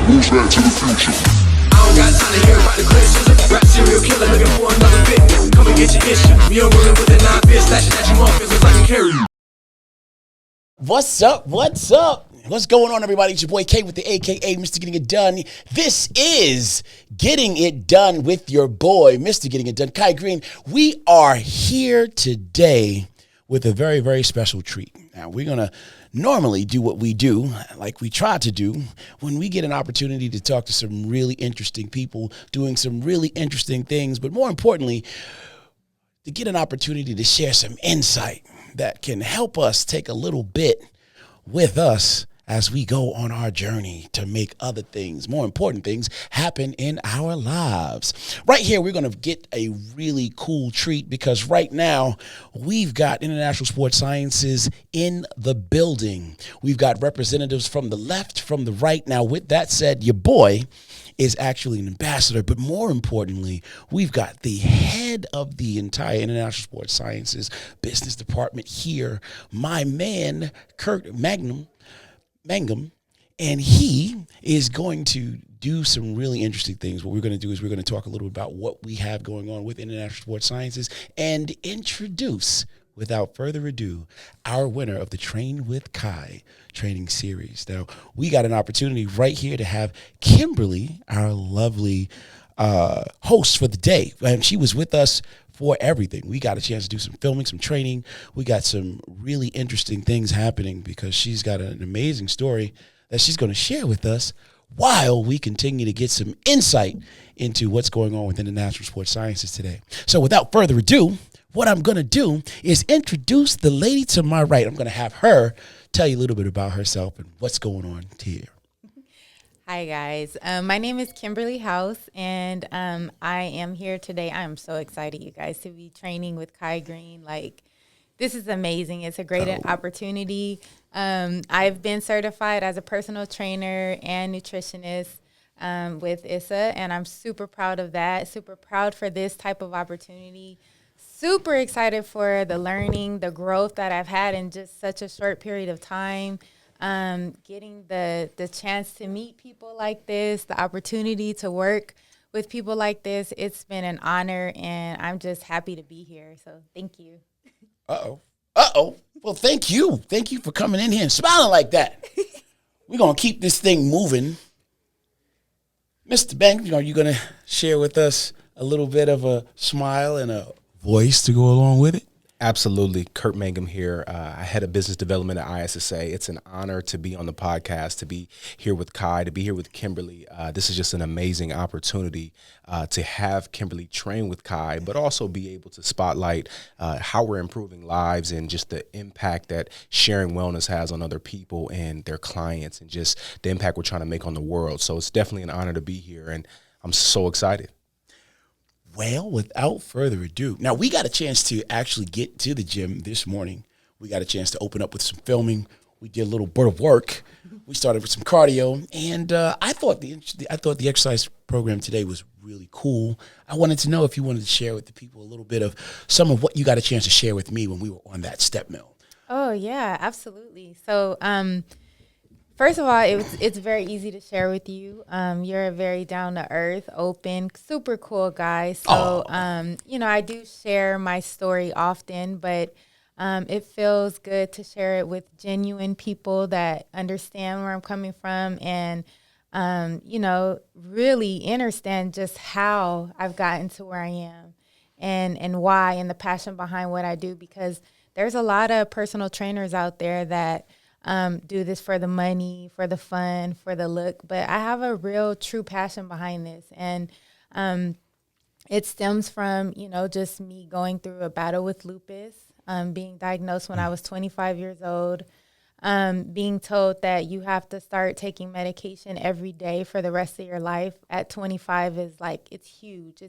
Moves back to the future. I don't got time to hear about the questions. Rap serial killer looking for another victim. Come and get your issue. Me a woman with a 9-fist slashing at you motherfuckers like I can carry you. What's up? What's up? What's going on, everybody? It's your boy K with the AKA Mr. Getting It Done. This is Getting It Done with your boy, Mr. Getting It Done, Kai Greene. We are here today with a very, very special treat. Now, we're going to normally do what we do, like we try to do, when we get an opportunity to talk to some really interesting people doing some really interesting things, but more importantly, to get an opportunity to share some insight that can help us take a little bit with us as we go on our journey to make other things, more important things, happen in our lives. Right here, we're going to get a really cool treat because right now, we've got International Sports Sciences in the building. We've got representatives from the left, from the right. Now, with that said, your boy is actually an ambassador, but more importantly, we've got the head of the entire International Sports Sciences business department here, my man, Kurt Mangum, and he is going to do some really interesting things. What we're going to do is we're going to talk a little bit about what we have going on with International Sports Sciences and introduce, without further ado, our winner of the Train with Kai training series. Now, we got an opportunity right here to have Kimberlee, our lovely host for the day. And she was with us for everything. We got a chance to do some filming, some training. We got some really interesting things happening because she's got an amazing story that she's going to share with us while we continue to get some insight into what's going on within the International Sports Sciences today. So without further ado, what I'm going to do is introduce the lady to my right. I'm going to have her tell you a little bit about herself and what's going on here. Hi, guys. My name is Kimberlee Howse, and I am here today. I'm so excited, you guys, to be training with Kai Greene. Like, this is amazing. It's a great opportunity. I've been certified as a personal trainer and nutritionist with ISSA, and I'm super proud of that, super proud for this type of opportunity. Super excited for the learning, the growth that I've had in just such a short period of time. Getting the chance to meet people like this, the opportunity to work with people like this, it's been an honor, and I'm just happy to be here. So thank you. Well, thank you. Thank you for coming in here and smiling like that. We're going to keep this thing moving. Mr. Banks, are you going to share with us a little bit of a smile and a voice to go along with it? Absolutely. Kurt Mangum here. I head of business development at ISSA. It's an honor to be on the podcast, to be here with Kai, to be here with Kimberlee. This is just an amazing opportunity to have Kimberlee train with Kai, but also be able to spotlight how we're improving lives and just the impact that sharing wellness has on other people and their clients and just the impact we're trying to make on the world. So it's definitely an honor to be here, and I'm so excited. Well, without further ado, now we got a chance to actually get to the gym this morning. We got a chance to open up with some filming. We did a little bit of work. We started with some cardio, and I thought the exercise program today was really cool. I wanted to know if you wanted to share with the people a little bit of some of what you got a chance to share with me when we were on that step mill. Oh, yeah, absolutely. So, first of all, it's very easy to share with you. You're a very down-to-earth, open, super cool guy. So, I do share my story often, but it feels good to share it with genuine people that understand where I'm coming from and, really understand just how I've gotten to where I am and why and the passion behind what I do, because there's a lot of personal trainers out there that do this for the money, for the fun, for the look. But I have a real true passion behind this. And it stems from, just me going through a battle with lupus, being diagnosed when I was 25 years old, being told that you have to start taking medication every day for the rest of your life at 25 is it's huge.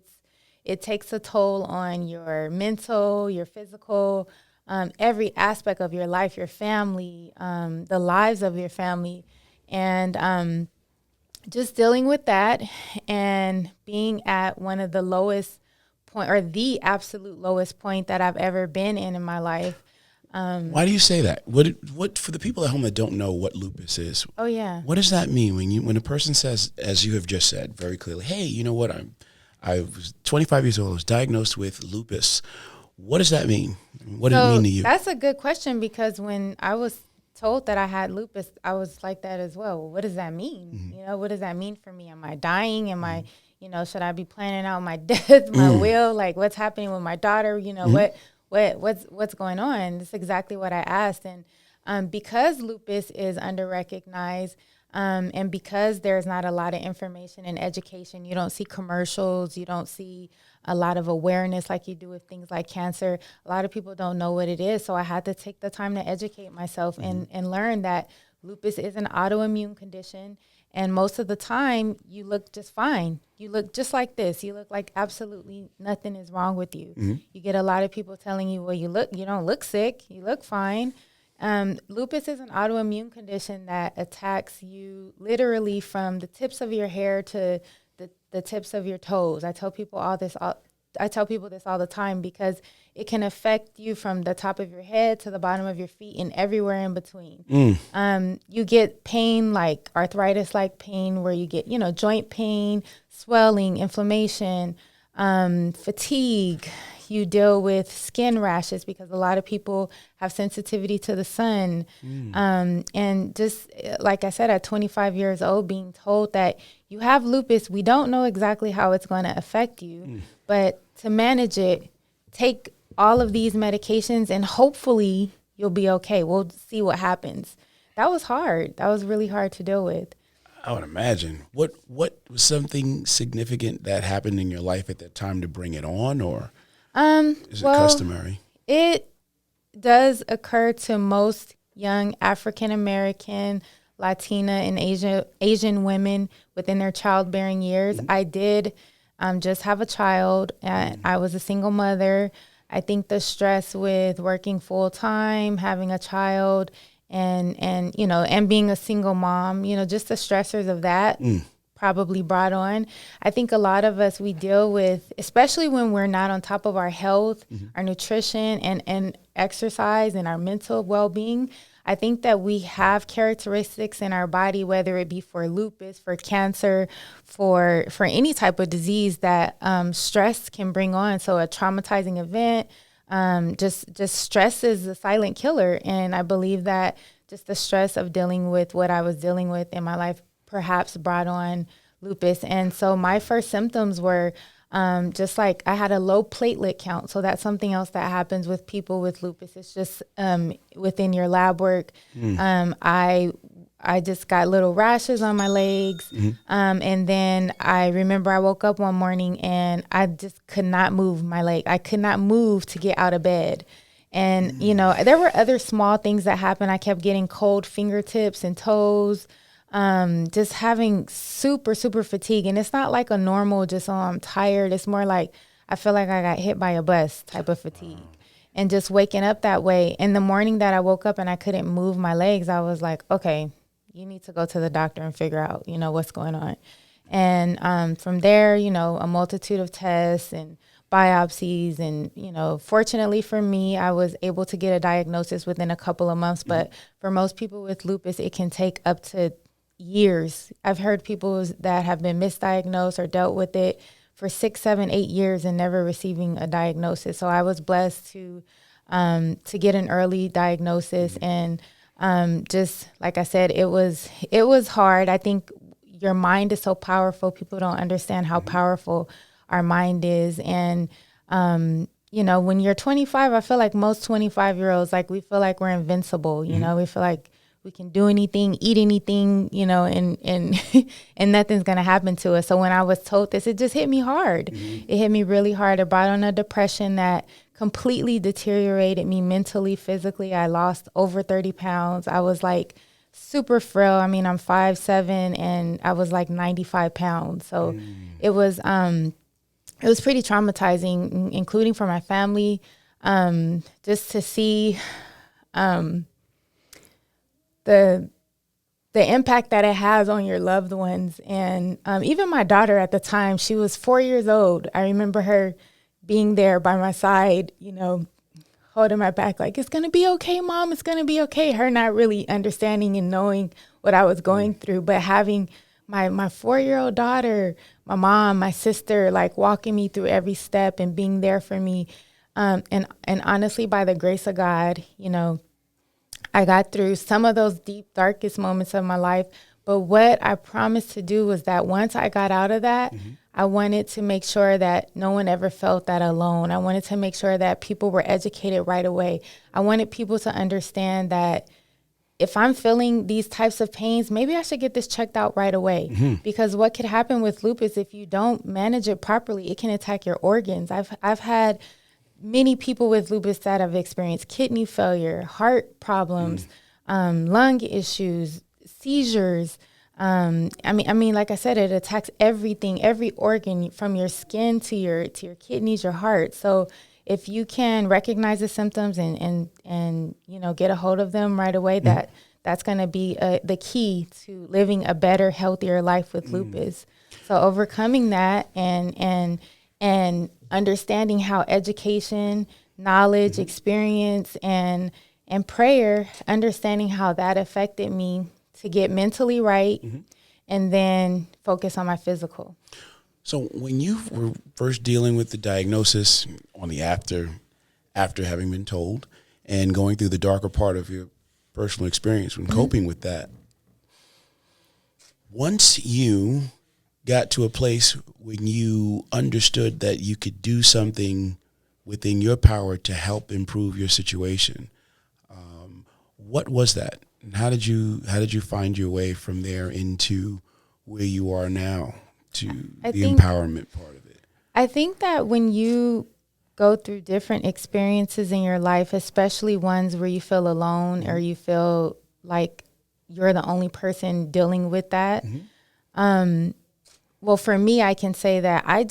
It takes a toll on your mental, your physical, every aspect of your life, your family, the lives of your family, and just dealing with that and being at one of the lowest point, or the absolute lowest point that I've ever been in my life. Why do you say that? What for the people at home that don't know what lupus is? Oh yeah. What does that mean when a person says, as you have just said very clearly, hey, you know what? I was 25 years old. I was diagnosed with lupus. What does that mean? What did it mean to you? That's a good question, because when I was told that I had lupus, I was like that as well. Well, what does that mean? You know, what does that mean for me? Am I dying? Am I, you know, should I be planning out my death, my will? Like, what's happening with my daughter? You know, what's going on? That's exactly what I asked. And because lupus is under-recognized, and because there's not a lot of information and education, you don't see commercials, you don't see a lot of awareness like you do with things like cancer. A lot of people don't know what it is. So I had to take the time to educate myself and learn that lupus is an autoimmune condition. And most of the time, you look just fine. You look just like this. You look like absolutely nothing is wrong with you. You get a lot of people telling you, well, you don't look sick. You look fine. Lupus is an autoimmune condition that attacks you literally from the tips of your hair to the tips of your toes. I tell people this all the time, because it can affect you from the top of your head to the bottom of your feet and everywhere in between. You get pain, like arthritis-like pain, where you get, joint pain, swelling, inflammation, fatigue. You deal with skin rashes, because a lot of people have sensitivity to the sun. And just like I said, at 25 years old, being told that you have lupus, we don't know exactly how it's going to affect you, but to manage it, take all of these medications and hopefully you'll be okay. We'll see what happens. That was hard. That was really hard to deal with. I would imagine. What was something significant that happened in your life at that time to bring it on, or is it customary? It does occur to most young African American, Latina, and Asian women within their childbearing years. I did just have a child, and I was a single mother. I think the stress with working full time, having a child, and being a single mom, just the stressors of that probably brought on. I think a lot of us, we deal with, especially when we're not on top of our health, our nutrition and exercise and our mental well-being. I think that we have characteristics in our body, whether it be for lupus, for cancer, for any type of disease that stress can bring on. So a traumatizing event, just stress is a silent killer. And I believe that just the stress of dealing with what I was dealing with in my life perhaps brought on lupus. And so my first symptoms were just like I had a low platelet count. So that's something else that happens with people with lupus. It's just within your lab work. I just got little rashes on my legs. And then I remember I woke up one morning and I just could not move my leg. I could not move to get out of bed. And, there were other small things that happened. I kept getting cold fingertips and toes. Just having super, super fatigue. And it's not like a normal just, I'm tired. It's more like I feel like I got hit by a bus type of fatigue. And just waking up that way. In the morning that I woke up and I couldn't move my legs, I was like, okay, you need to go to the doctor and figure out, what's going on. And from there, a multitude of tests and biopsies. And, fortunately for me, I was able to get a diagnosis within a couple of months. But for most people with lupus, it can take up to years. I've heard people that have been misdiagnosed or dealt with it for 6, 7, 8 years and never receiving a diagnosis. So I was blessed to get an early diagnosis. And just like I said, it was hard. I think your mind is so powerful. People don't understand how powerful our mind is. And when you're 25, I feel like most 25-year-olds, like we feel like we're invincible. We feel like we can do anything, eat anything, and and nothing's going to happen to us. So when I was told this, it just hit me hard. It hit me really hard. It brought on a depression that completely deteriorated me mentally, physically. I lost over 30 pounds. I was like super frail. I mean, I'm 5'7", and I was like 95 pounds. So it was pretty traumatizing, including for my family, just to see the impact that it has on your loved ones. And even my daughter at the time, she was 4 years old. I remember her being there by my side, holding my back, like, it's going to be okay, Mom, it's going to be okay. Her not really understanding and knowing what I was going through, but having my 4-year-old daughter, my mom, my sister, like walking me through every step and being there for me. And honestly, by the grace of God, you know, I got through some of those deep, darkest moments of my life. But what I promised to do was that once I got out of that, I wanted to make sure that no one ever felt that alone. I wanted to make sure that people were educated right away. I wanted people to understand that if I'm feeling these types of pains, maybe I should get this checked out right away. Because what could happen with lupus, if you don't manage it properly, it can attack your organs. I've had many people with lupus that have experienced kidney failure, heart problems, lung issues, seizures. I mean, like I said, it attacks everything, every organ, from your skin to your kidneys, your heart. So if you can recognize the symptoms and you know, get a hold of them right away, that's going to be the key to living a better, healthier life with lupus. So overcoming that and understanding how education, knowledge, experience, and prayer, understanding how that affected me to get mentally right and then focus on my physical. So when you were first dealing with the diagnosis on the after having been told and going through the darker part of your personal experience when coping with that, once you got to a place when you understood that you could do something within your power to help improve your situation, what was that? And how did you find your way from there into where you are now to the empowerment part of it? I think that when you go through different experiences in your life, especially ones where you feel alone or you feel like you're the only person dealing with that, well, for me, I can say that I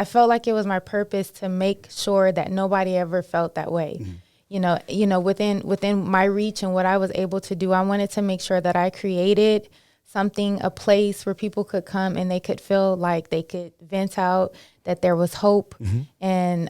felt like it was my purpose to make sure that nobody ever felt that way. You know, within my reach and what I was able to do, I wanted to make sure that I created a place where people could come and they could feel like they could vent out, that there was hope. And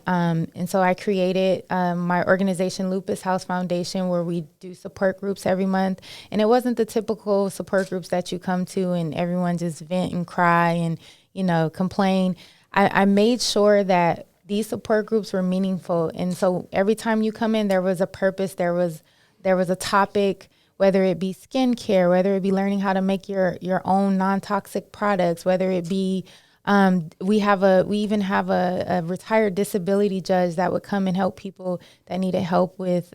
so I created my organization, Lupus House Foundation, where we do support groups every month. And it wasn't the typical support groups that you come to and everyone just vent and cry and, you know, complain. I made sure that these support groups were meaningful. And so every time you come in, there was a purpose, there was a topic, whether it be skincare, whether it be learning how to make your own non-toxic products, whether it be, we even have a retired disability judge that would come and help people that needed help with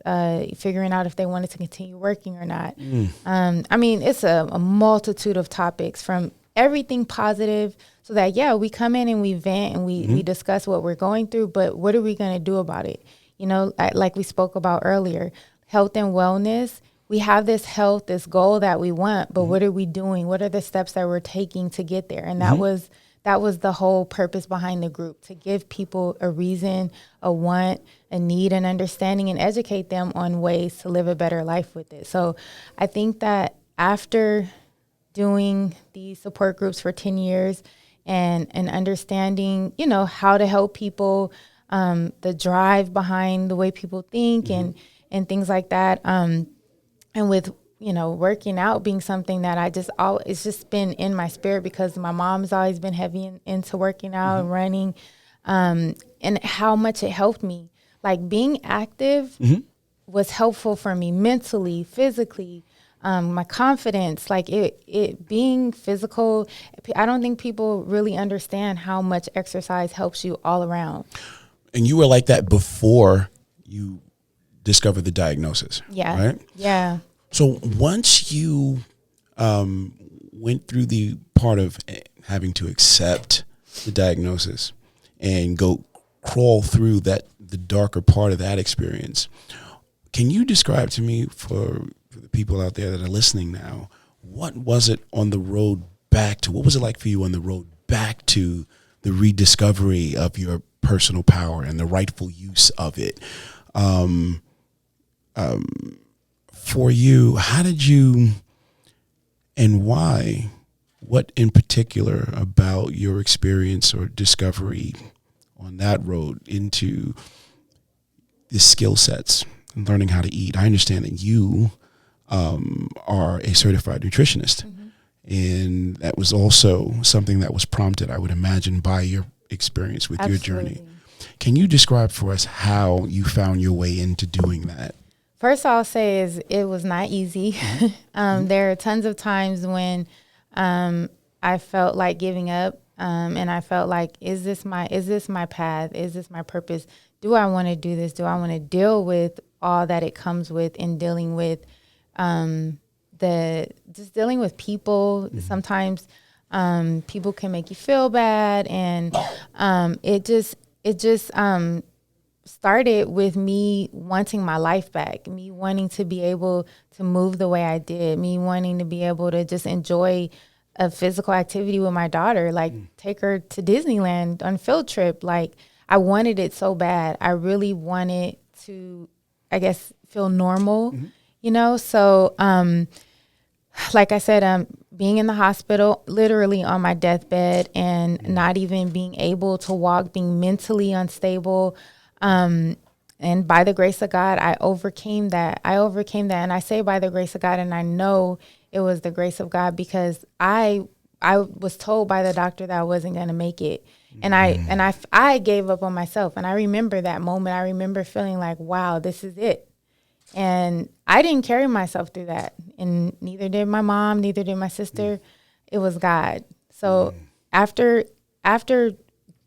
figuring out if they wanted to continue working or not. I mean, it's a multitude of topics, from everything positive, so that, we come in and we vent and we discuss what we're going through, but what are we going to do about it? You know, like we spoke about earlier, health and wellness. We have this goal that we want, but what are we doing? What are the steps that we're taking to get there? And that was the whole purpose behind the group, to give people a reason, a want, a need, and understanding, and educate them on ways to live a better life with it. So I think that after doing these support groups for 10 years and understanding, you know, how to help people, the drive behind the way people think and things like that, and with, you know, working out being something that it's just been in my spirit, because my mom's always been heavy into working out and running, and how much it helped me. Like, being active was helpful for me mentally, physically, my confidence, like it being physical. I don't think people really understand how much exercise helps you all around. And you were like that before you discovered the diagnosis, right? Yeah. So once you went through the part of having to accept the diagnosis and crawl through the darker part of that experience, can you describe to me, for the people out there that are listening now, what was it on the road back to? What was it like for you on the road back to the rediscovery of your personal power and the rightful use of it? For you, how did you and why? What in particular about your experience or discovery on that road into the skill sets and learning how to eat. I understand that you are a certified nutritionist, and that was also something that was prompted, I would imagine, by your experience with your journey. Can you describe for us how you found your way into doing that? First, I'll say is it was not easy. There are tons of times when I felt like giving up, and I felt like, is this my path? Is this my purpose? Do I want to do this? Do I want to deal with all that it comes with in dealing with dealing with people? Sometimes people can make you feel bad, and it just started with me wanting my life back, me wanting to be able to move the way I did, me wanting to be able to just enjoy a physical activity with my daughter, like take her to Disneyland on field trip. Like, I wanted it so bad. I really wanted to, I guess, feel normal, you know? So, like I said, being in the hospital, literally on my deathbed, and not even being able to walk, being mentally unstable. And by the grace of God, I overcame that. And I say by the grace of God, and I know it was the grace of God, because I was told by the doctor that I wasn't going to make it. And I gave up on myself. And I remember that moment. I remember feeling like, wow, this is it. And I didn't carry myself through that. And neither did my mom, neither did my sister. It was God. So after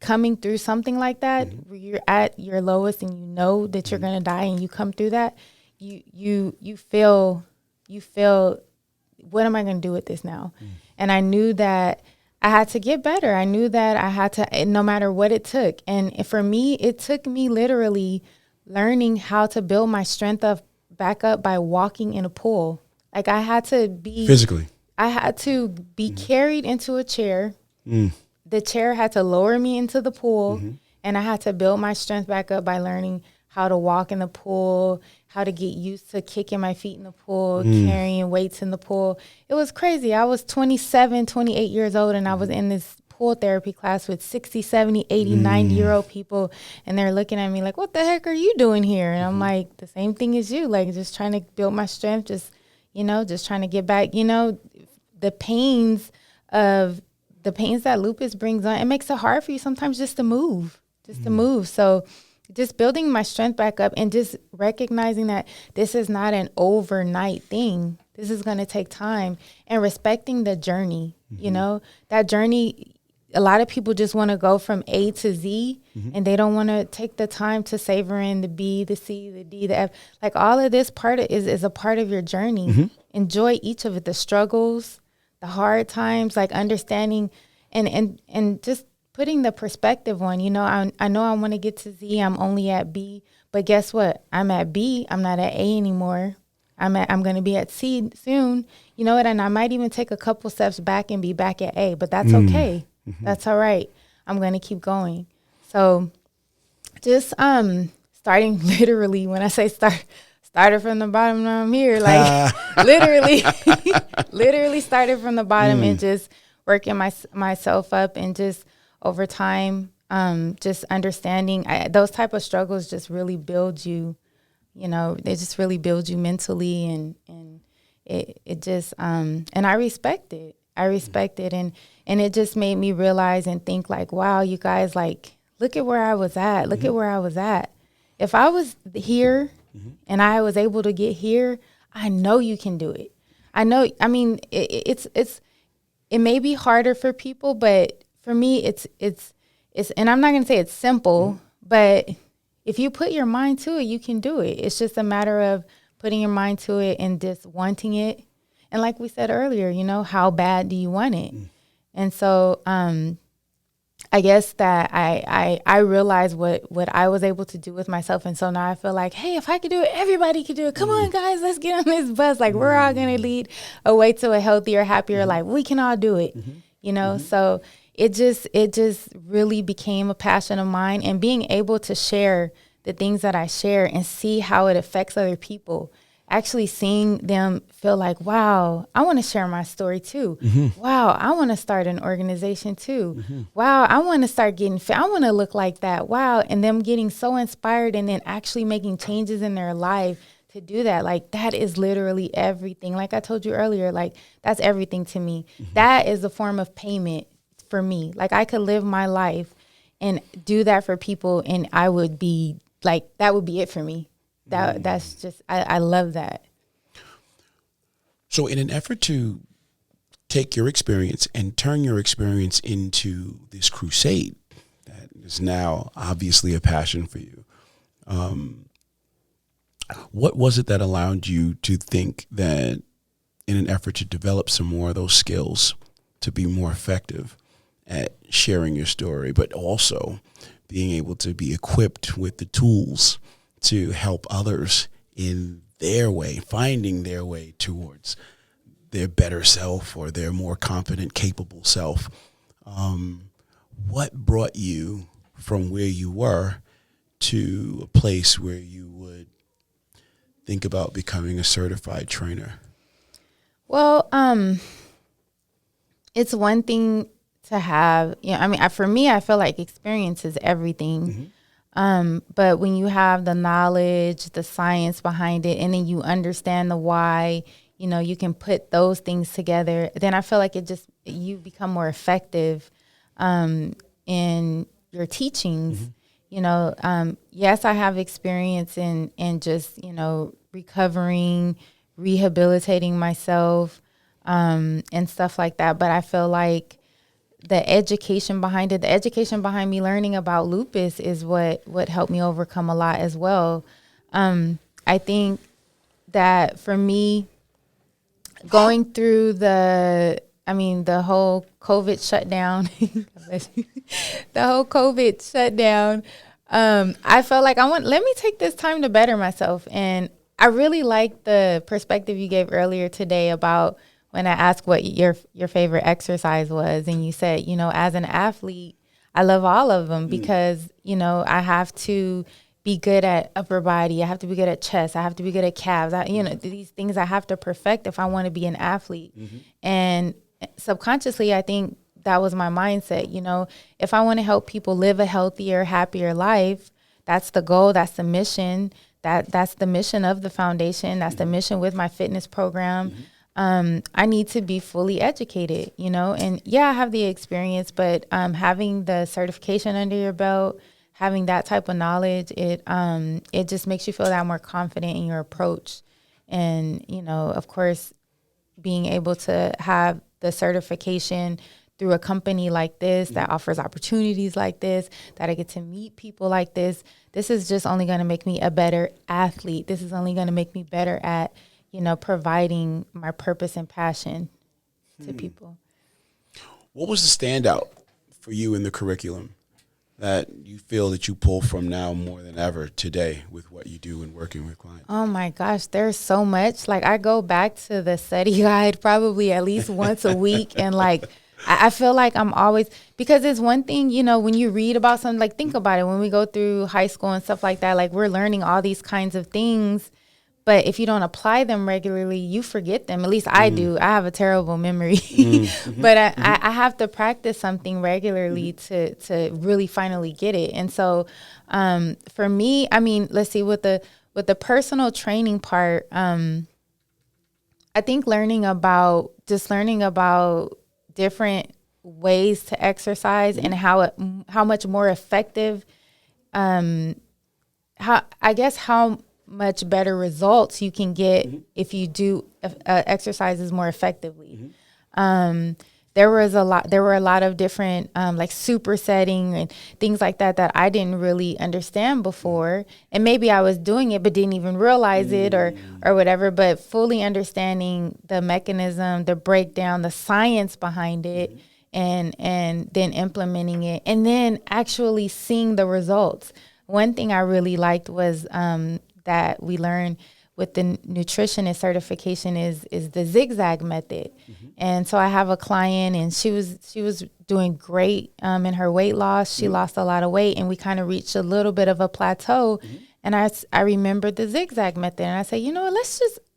coming through something like that, where you're at your lowest and you know that you're going to die, and you come through that, you feel, what am I going to do with this now? And I knew that I had to get better. I knew that I had to, no matter what it took. And for me, it took me literally learning how to build my strength back up by walking in a pool. Like, I had to be Physically. I had to be carried into a chair. The chair had to lower me into the pool, and I had to build my strength back up by learning how to walk in the pool, how to get used to kicking my feet in the pool, carrying weights in the pool. It was crazy. I was 27, 28 years old, and I was in this pool therapy class with 60, 70, 80, 90-year-old people, and they're looking at me like, what the heck are you doing here? And I'm like, the same thing as you, like, just trying to build my strength, just trying to get back. The pains that lupus brings on, it makes it hard for you sometimes just to move. So just building my strength back up, and just recognizing that this is not an overnight thing. This is going to take time, and respecting the journey. That journey, a lot of people just want to go from A to Z, and they don't want to take the time to savor in the B, the C, the D, the F. Like, all of this is a part of your journey. Enjoy each of it, the struggles, the hard times, like understanding and just putting the perspective on, I know I want to get to Z, I'm only at B, but guess what? I'm at B, I'm not at A anymore. I'm going to be at C soon, and I might even take a couple steps back and be back at A, but that's okay. That's all right. I'm going to keep going. So just starting literally, when I say started from the bottom, now I'm here, like literally started from the bottom, and just working myself up, and just over time, just understanding those type of struggles just really build you, they just really build you mentally, and it just, and I respect it. And it just made me realize and think like, wow, you guys, like, look at where I was at. Look at where I was at. If I was here and I was able to get here, I know you can do it. It may be harder for people, but for me, it's, and I'm not going to say it's simple, but if you put your mind to it, you can do it. It's just a matter of putting your mind to it and just wanting it. And like we said earlier, how bad do you want it? And so, I guess that I realized what I was able to do with myself. And so now I feel like, hey, if I could do it, everybody could do it. Come on, guys, let's get on this bus. Like, we're all going to lead a way to a healthier, happier life. We can all do it, So it just really became a passion of mine, and being able to share the things that I share and see how it affects other people. actually seeing them feel like, wow, I want to share my story too. Wow, I want to start an organization too. Wow, I want to start getting fit. I want to look like that. Wow. And them getting so inspired and then actually making changes in their life to do that. Like, that is literally everything. Like I told you earlier, like, that's everything to me. That is a form of payment for me. Like, I could live my life and do that for people, and I would be like, that would be it for me. That's just, I love that. So in an effort to take your experience and turn your experience into this crusade that is now obviously a passion for you, what was it that allowed you to think that in an effort to develop some more of those skills to be more effective at sharing your story, but also being able to be equipped with the tools to help others in their way, finding their way towards their better self or their more confident, capable self? What brought you from where you were to a place where you would think about becoming a certified trainer? Well, it's one thing to have, I mean, for me, I feel like experience is everything. But when you have the knowledge, the science behind it, and then you understand the why, you can put those things together, then I feel like you become more effective in your teachings. Yes, I have experience in just, recovering, rehabilitating myself, and stuff like that. But I feel like the education behind me learning about lupus is what helped me overcome a lot as well. I think that for me, going through the whole COVID shutdown, I felt like let me take this time to better myself. And I really like the perspective you gave earlier today about when I asked what your favorite exercise was, and you said, as an athlete, I love all of them because, I have to be good at upper body. I have to be good at chest. I have to be good at calves. These things I have to perfect if I want to be an athlete. And subconsciously, I think that was my mindset. If I want to help people live a healthier, happier life, that's the goal. That's the mission. That's the mission of the foundation. That's the mission with my fitness program. I need to be fully educated, and I have the experience, but having the certification under your belt, having that type of knowledge, it just makes you feel that more confident in your approach. And, of course, being able to have the certification through a company like this that offers opportunities like this, that I get to meet people like this is just only going to make me a better athlete. This is only going to make me better at providing my purpose and passion to people. What was the standout for you in the curriculum that you feel that you pull from now more than ever today with what you do and working with clients? Oh my gosh, there's so much. Like, I go back to the study guide probably at least once a week, and I feel like I'm always, because it's one thing, when you read about something, like, think about it, when we go through high school and stuff like that, like, we're learning all these kinds of things. But if you don't apply them regularly, you forget them. At least I do. I have a terrible memory. But I have to practice something regularly to really finally get it. And so for me, let's see, with the personal training part, I think learning about different ways to exercise and how much more effective, how much better results you can get if you do exercises more effectively. There were a lot of different like supersetting and things like that I didn't really understand before, and maybe I was doing it but didn't even realize it or whatever. But fully understanding the mechanism, the breakdown, the science behind it, and then implementing it, and then actually seeing the results. One thing I really liked was that we learned with the nutritionist certification is the zigzag method. And so I have a client, and she was doing great in her weight loss. She lost a lot of weight, and we kind of reached a little bit of a plateau. And I remembered the zigzag method, and I said, you know what,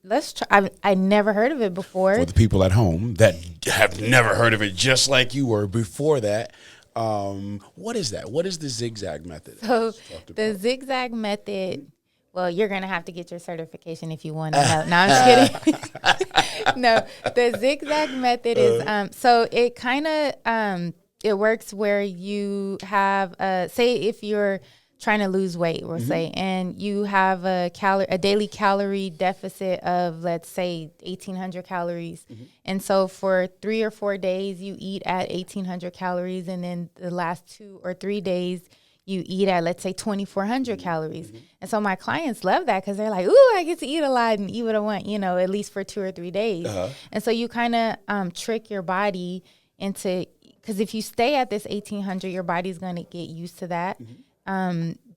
let's try. I never heard of it before. For the people at home that have never heard of it, just like you were before that, what is that? What is the zigzag method? So the zigzag method, well, you're going to have to get your certification if you want to know. No, I'm just kidding. No, the zigzag method is, so it kind of, it works where you have, say if you're trying to lose weight, we'll say, and you have a daily calorie deficit of, let's say, 1,800 calories. And so for 3 or 4 days, you eat at 1,800 calories, and then the last 2 or 3 days, you eat at, let's say, 2,400 calories. And so my clients love that because they're like, ooh, I get to eat a lot and eat what I want, at least for 2 or 3 days. And so you kind of trick your body into, because if you stay at this 1,800, your body's going to get used to that.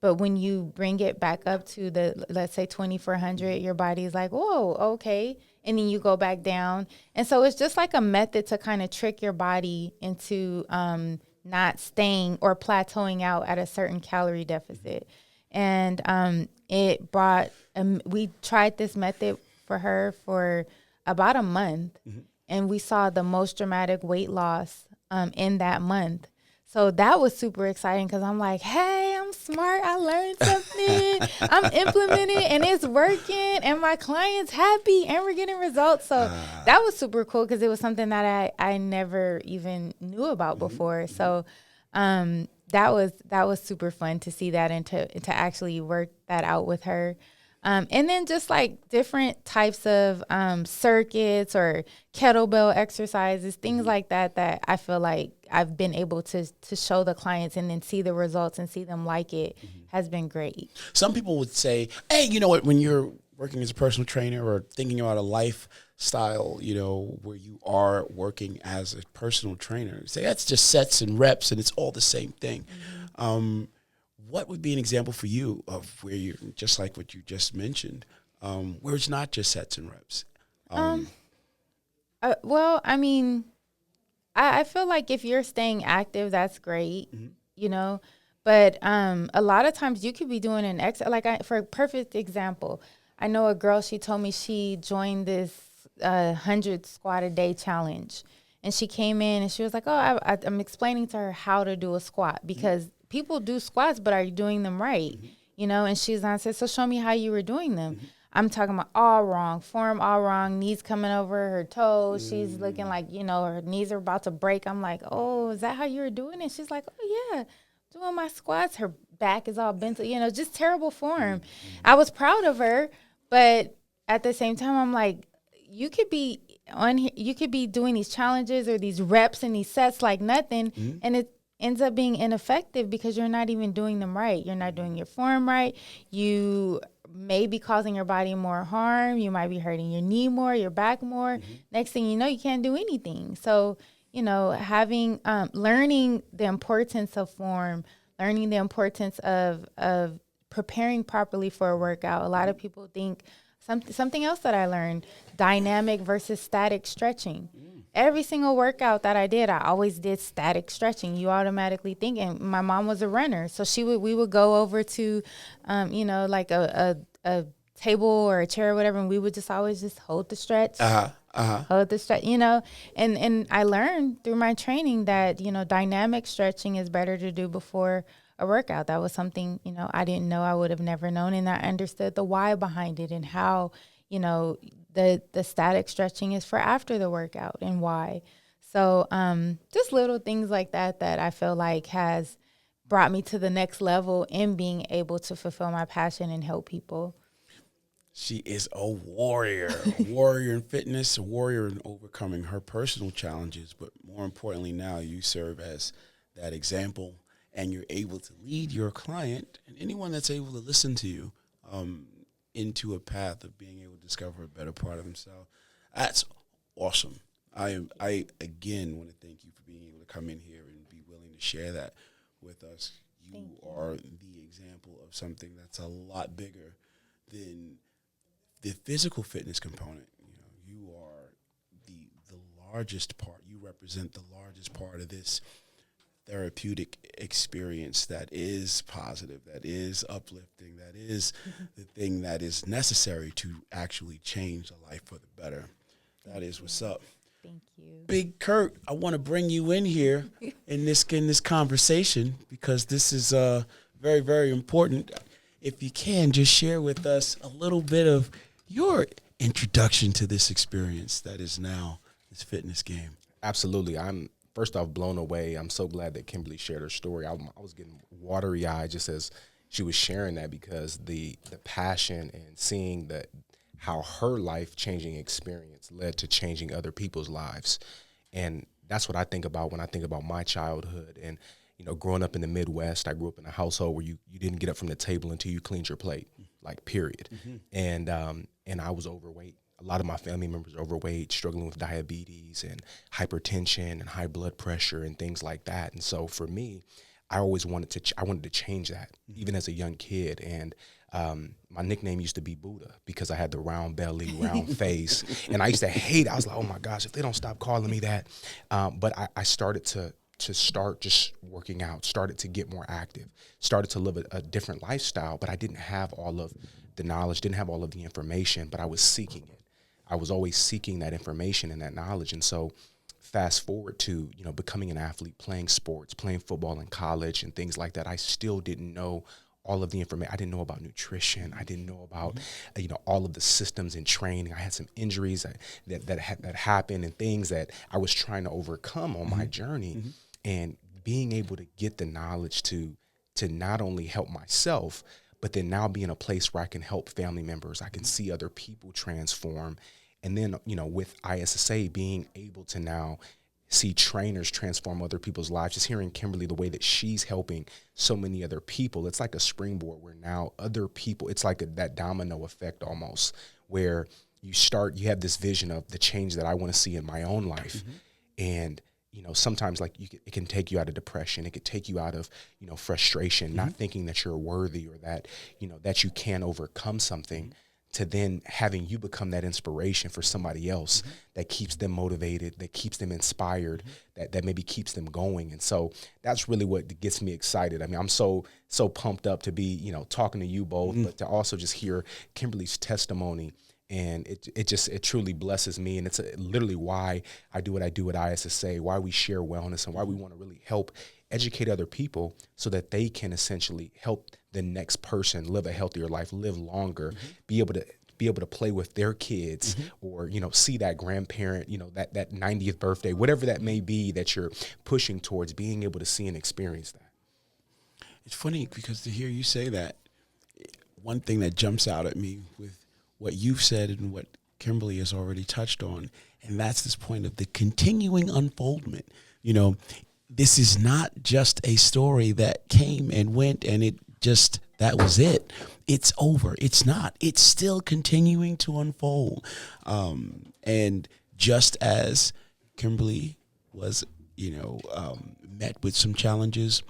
But when you bring it back up to the, let's say 2,400, your body's like, whoa, okay. And then you go back down. And so it's just like a method to kind of trick your body into not staying or plateauing out at a certain calorie deficit. And it brought, we tried this method for her for about a month. And we saw the most dramatic weight loss in that month. So that was super exciting because I'm like, hey, I'm smart. I learned something. I'm implementing and it's working and my client's happy and we're getting results. So that was super cool because it was something that I never even knew about before. So that was super fun to see that and to actually work that out with her. And then just like different types of circuits or kettlebell exercises, things like that I feel like I've been able to show the clients and then see the results and see them like it has been great. Some people would say, hey, you know what, when you're working as a personal trainer or thinking about a lifestyle, where you are working as a personal trainer, say that's just sets and reps and it's all the same thing. What would be an example for you of where you're just like what you just mentioned, where it's not just sets and reps? Well, I mean, I feel like if you're staying active, that's great, but a lot of times you could be doing an for a perfect example, I know a girl, she told me she joined this 100 squat a day challenge. And she came in and she was like, oh, I'm explaining to her how to do a squat because people do squats, but are you doing them right? And she's on, said, so show me how you were doing them. I'm talking about all wrong, form all wrong, knees coming over her toes. She's looking like, her knees are about to break. I'm like, oh, is that how you were doing it? She's like, oh, yeah, doing my squats. Her back is all bent, just terrible form. I was proud of her, but at the same time, I'm like, you could be on here, you could be doing these challenges or these reps and these sets like nothing, and it ends up being ineffective because you're not even doing them right. You're not doing your form right. You may be causing your body more harm. You might be hurting your knee more, your back more. Next thing you know, you can't do anything. So, having learning the importance of form, learning the importance of preparing properly for a workout. A lot of people think something else that I learned, dynamic versus static stretching. Every single workout that I did, I always did static stretching. You automatically think, and my mom was a runner, so we would go over to, like a table or a chair or whatever, and we would always hold the stretch, hold the stretch, and I learned through my training that, dynamic stretching is better to do before a workout. That was something, I didn't know, I would have never known, and I understood the why behind it and how, the static stretching is for after the workout and why. So just little things like that I feel like has brought me to the next level in being able to fulfill my passion and help people. She is a warrior in fitness, a warrior in overcoming her personal challenges, but more importantly now you serve as that example and you're able to lead your client and anyone that's able to listen to you into a path of being able to discover a better part of themselves. That's awesome. I again want to thank you for being able to come in here and be willing to share that with us. You are the example of something that's a lot bigger than the physical fitness component. You are the largest part. You represent the largest part of this therapeutic experience that is positive, that is uplifting, that is the thing that is necessary to actually change the life for the better. That is what's up. Thank you. Big Kurt, I want to bring you in here in this conversation because this is very, very important. If you can, just share with us a little bit of your introduction to this experience that is now this fitness game. Absolutely. I'm first off blown away. I'm so glad that Kimberlee shared her story. I was getting watery eyed just as she was sharing that, because the passion and seeing that how her life changing experience led to changing other people's lives. And that's what I think about when I think about my childhood. And, you know, growing up in the Midwest, I grew up in a household where you didn't get up from the table until you cleaned your plate, like period. And I was overweight. A lot of my family members are overweight, struggling with diabetes and hypertension and high blood pressure and things like that. And so for me, I always wanted to change that, even as a young kid. And my nickname used to be Buddha because I had the round belly, round face. And I used to hate it. I was like, oh my gosh, if they don't stop calling me that. But I started to start just working out, started to get more active, started to live a different lifestyle. But I didn't have all of the knowledge, didn't have all of the information, but I was seeking it. I was always seeking that information and that knowledge. And so fast forward to, you know, becoming an athlete, playing sports, playing football in college and things like that. I still didn't know all of the information. I didn't know about nutrition. I didn't know about, you know, all of the systems in training. I had some injuries that happened and things that I was trying to overcome on my journey. And being able to get the knowledge to not only help myself, but then now be in a place where I can help family members. I can see other people transform. And then, you know, with ISSA, being able to now see trainers transform other people's lives, just hearing Kimberlee, the way that she's helping so many other people, it's like a springboard where now other people, it's like that domino effect almost, where you have this vision of the change that I want to see in my own life. And, you know, sometimes like it can take you out of depression. It could take you out of, you know, frustration, not thinking that you're worthy or that, you know, that you can overcome something, to then having you become that inspiration for somebody else that keeps them motivated, that keeps them inspired, that maybe keeps them going. And so that's really what gets me excited. I mean, I'm so pumped up to be, you know, talking to you both, but to also just hear Kimberlee's testimony. And it truly blesses me. And it's literally why I do what I do at ISSA, why we share wellness and why we want to really help educate other people so that they can essentially help the next person live a healthier life, live longer, be able to play with their kids or, you know, see that grandparent, you know, that 90th birthday, whatever that may be that you're pushing towards, being able to see and experience that. It's funny because to hear you say that, one thing that jumps out at me with what you've said and what Kimberlee has already touched on, and that's this point of the continuing unfoldment. You know, this is not just a story that came and went and that was it. It's over. It's not. It's still continuing to unfold. And just as Kimberlee was, you know, met with some challenges,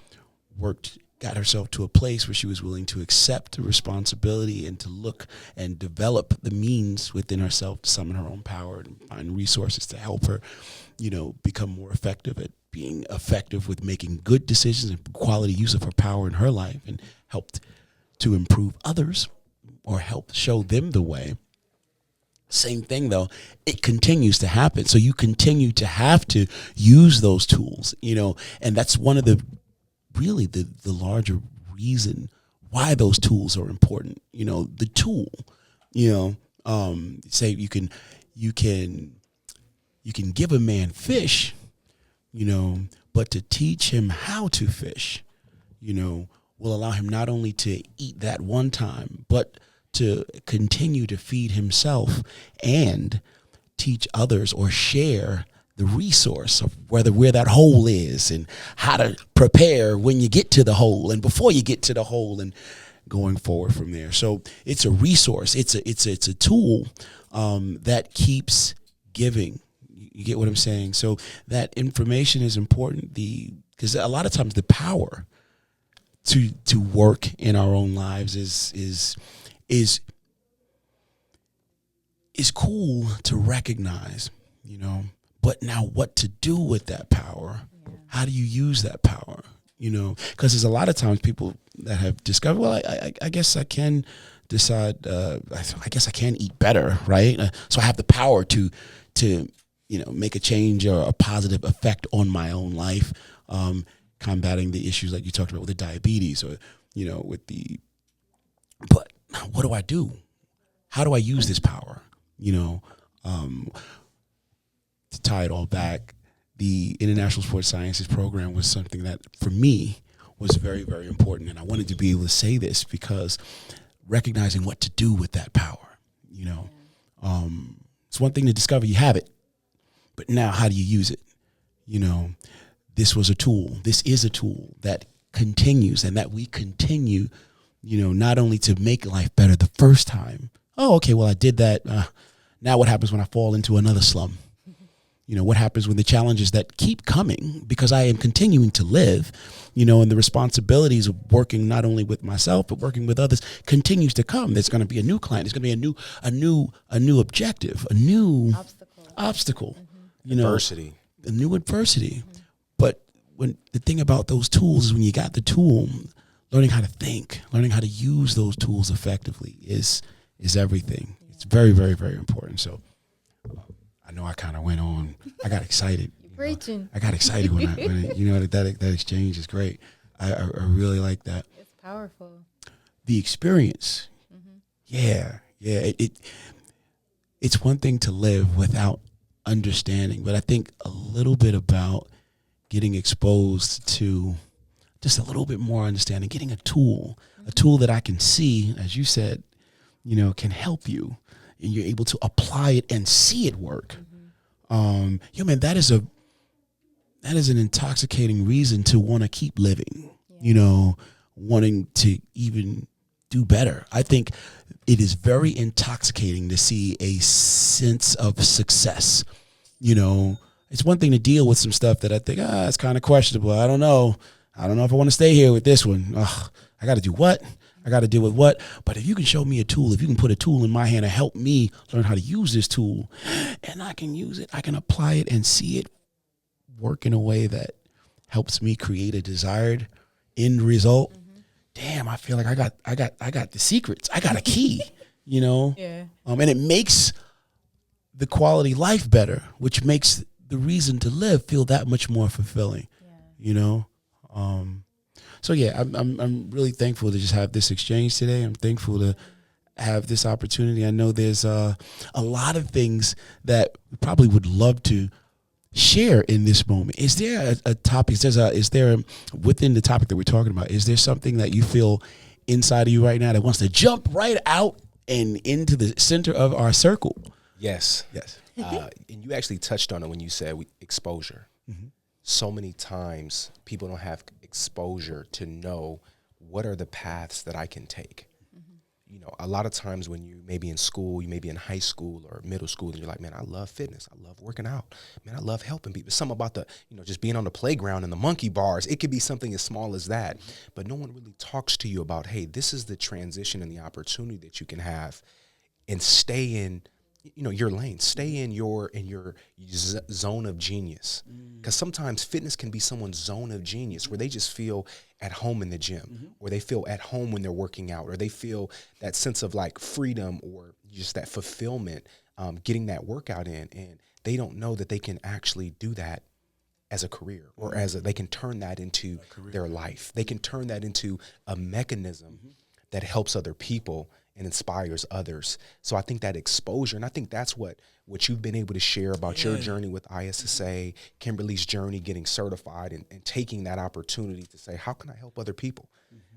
got herself to a place where she was willing to accept the responsibility and to look and develop the means within herself to summon her own power and find resources to help her, you know, become more effective at being effective with making good decisions and quality use of her power in her life, and helped to improve others or help show them the way. Same thing, though, it continues to happen. So you continue to have to use those tools, you know, and that's one of the larger reason why those tools are important. You know, the tool, you know, say you can give a man fish, you know, but to teach him how to fish, you know, will allow him not only to eat that one time, but to continue to feed himself and teach others or share the resource of where that hole is and how to prepare when you get to the hole and before you get to the hole and going forward from there. So it's a resource. It's a tool that keeps giving. You get what I'm saying? So that information is important. Because a lot of times the power to work in our own lives is cool to recognize, you know. But now what to do with that power, how do you use that power? You know, because there's a lot of times people that have discovered, well, I guess I can decide, I guess I can eat better, right? So I have the power to, you know, make a change or a positive effect on my own life, combating the issues like you talked about with the diabetes or, you know, with the, but what do I do? How do I use this power? You know, to tie it all back, the International Sports Sciences program was something that for me was very, very important. And I wanted to be able to say this because recognizing what to do with that power, you know, it's one thing to discover you have it, but now how do you use it? You know, this was a tool. This is a tool that continues and that we continue, you know, not only to make life better the first time. Oh, okay, well, I did that. Now what happens when I fall into another slum? You know, what happens when the challenges that keep coming because I am continuing to live, you know, and the responsibilities of working not only with myself, but working with others continues to come. There's going to be a new client. There's going to be a new objective, a new obstacle, you know, a new adversity. But when the thing about those tools is when you got the tool, learning how to think, learning how to use those tools effectively is everything. It's very, very, very important. So I know I kind of went on. I got excited. Preaching. I got excited when you know, that exchange is great. I really like that. It's powerful. The experience. Yeah. It's one thing to live without understanding, but I think a little bit about getting exposed to just a little bit more understanding, getting a tool that I can see, as you said, you know, can help you. And you're able to apply it and see it work. Man, that is an intoxicating reason to want to keep living, you know, wanting to even do better. I think it is very intoxicating to see a sense of success. You know, it's one thing to deal with some stuff that I think, it's kind of questionable. I don't know if I want to stay here with this one. I got to do what? I got to deal with what? But if you can show me a tool, if you can put a tool in my hand to help me learn how to use this tool, and I can use it, I can apply it and see it work in a way that helps me create a desired end result. Damn, I feel like I got the secrets. I got a key, you know? Yeah. And it makes the quality life better, which makes the reason to live feel that much more fulfilling, you know? So yeah, I'm really thankful to just have this exchange today. I'm thankful to have this opportunity. I know there's a lot of things that we probably would love to share in this moment. Is there a topic? Is there within the topic that we're talking about? Is there something that you feel inside of you right now that wants to jump right out and into the center of our circle? Yes. And you actually touched on it when you said exposure. So many times people don't have exposure to know what are the paths that I can take. You know, a lot of times when you may be in school, you may be in high school or middle school, and you're like, man, I love fitness. I love working out. Man, I love helping people. Something about just being on the playground and the monkey bars. It could be something as small as that. But no one really talks to you about, hey, this is the transition and the opportunity that you can have and stay in your lane, stay in your zone of genius. Because sometimes fitness can be someone's zone of genius where they just feel at home in the gym, or they feel at home when they're working out, or they feel that sense of like freedom or just that fulfillment, getting that workout in. And they don't know that they can actually do that as a career, or they can turn that into their life. They can turn that into a mechanism that helps other people and inspires others. So I think that exposure, and I think that's what you've been able to share about your journey with ISSA, Kimberlee's journey getting certified and taking that opportunity to say, how can I help other people?